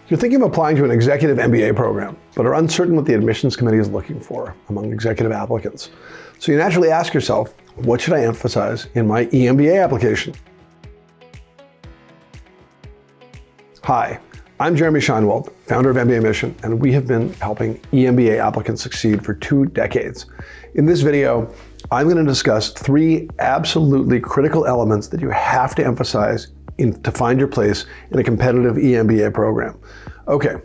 You're thinking of applying to an Executive MBA program, but are uncertain what the admissions committee is looking for among executive applicants. So you naturally ask yourself, what should I emphasize in my EMBA application? Hi, I'm Jeremy Shinewald, founder of mbaMission, and we have been helping EMBA applicants succeed for 2 decades. In this video, I'm going to discuss 3 absolutely critical elements that you have to emphasize to find your place in a competitive EMBA program. Okay,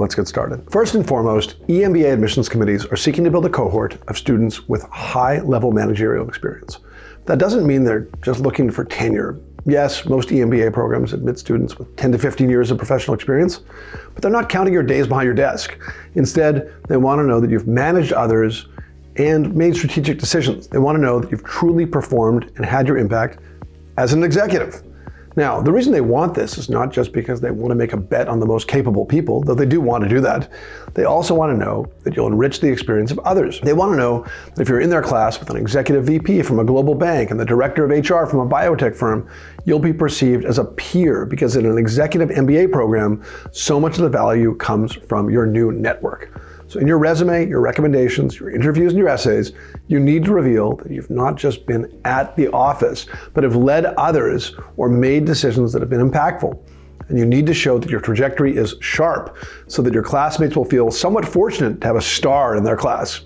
let's get started. First and foremost, EMBA admissions committees are seeking to build a cohort of students with high-level managerial experience. That doesn't mean they're just looking for tenure. Yes, most EMBA programs admit students with 10 to 15 years of professional experience, but they're not counting your days behind your desk. Instead, they want to know that you've managed others and made strategic decisions. They want to know that you've truly performed and had your impact as an executive. Now, the reason they want this is not just because they want to make a bet on the most capable people, though they do want to do that. They also want to know that you'll enrich the experience of others. They want to know that if you're in their class with an executive VP from a global bank and the director of HR from a biotech firm, you'll be perceived as a peer, because in an executive MBA program, so much of the value comes from your new network. So in your resume, your recommendations, your interviews, and your essays, you need to reveal that you've not just been at the office, but have led others or made decisions that have been impactful. And you need to show that your trajectory is sharp so that your classmates will feel somewhat fortunate to have a star in their class.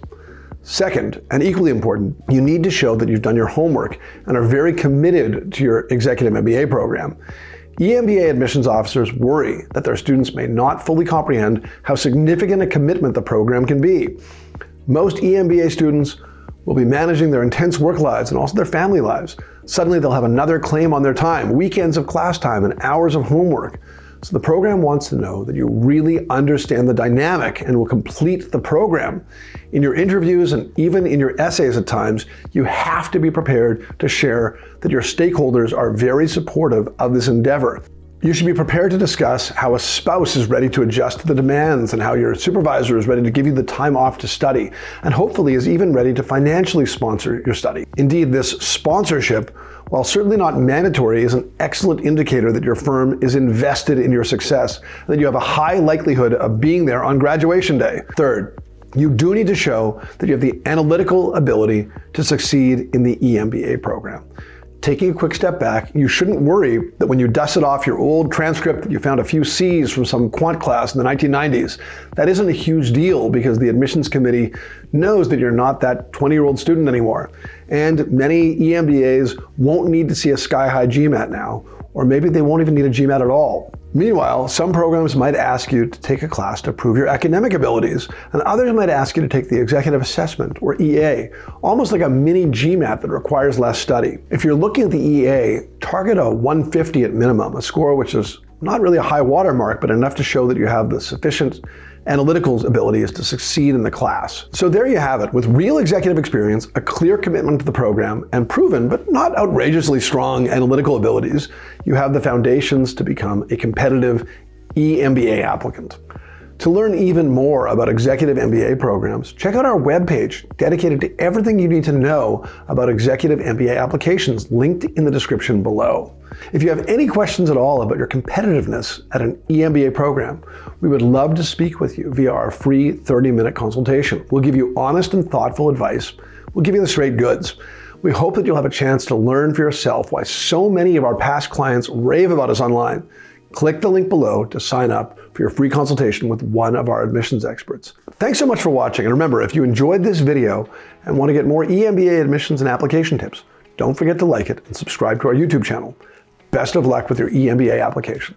Second, and equally important, you need to show that you've done your homework and are very committed to your Executive MBA program. EMBA admissions officers worry that their students may not fully comprehend how significant a commitment the program can be. Most EMBA students will be managing their intense work lives and also their family lives. Suddenly they'll have another claim on their time, weekends of class time and hours of homework. So the program wants to know that you really understand the dynamic and will complete the program. In your interviews and even in your essays at times, you have to be prepared to share that your stakeholders are very supportive of this endeavor. You should be prepared to discuss how a spouse is ready to adjust to the demands and how your supervisor is ready to give you the time off to study, and hopefully is even ready to financially sponsor your study. Indeed, this sponsorship, while certainly not mandatory, is an excellent indicator that your firm is invested in your success, and that you have a high likelihood of being there on graduation day. Third, you do need to show that you have the analytical ability to succeed in the EMBA program. Taking a quick step back, you shouldn't worry that when you dusted off your old transcript that you found a few C's from some quant class in the 1990s. That isn't a huge deal because the admissions committee knows that you're not that 20-year-old student anymore. And many EMBAs won't need to see a sky-high GMAT now, or maybe they won't even need a GMAT at all. Meanwhile, some programs might ask you to take a class to prove your academic abilities, and others might ask you to take the executive assessment, or EA, almost like a mini GMAT that requires less study. If you're looking at the EA, target a 150 at minimum, a score which is not really a high watermark, but enough to show that you have the sufficient analytical abilities to succeed in the class. So there you have it. With real executive experience, a clear commitment to the program, and proven but not outrageously strong analytical abilities, you have the foundations to become a competitive EMBA applicant. To learn even more about executive MBA programs, check out our webpage dedicated to everything you need to know about executive MBA applications, linked in the description below. If you have any questions at all about your competitiveness at an EMBA program, we would love to speak with you via our free 30-minute consultation. We'll give you honest and thoughtful advice. We'll give you the straight goods. We hope that you'll have a chance to learn for yourself why so many of our past clients rave about us online. Click the link below to sign up for your free consultation with one of our admissions experts. Thanks so much for watching, and remember, if you enjoyed this video and want to get more EMBA admissions and application tips, don't forget to like it and subscribe to our YouTube channel. Best of luck with your EMBA application.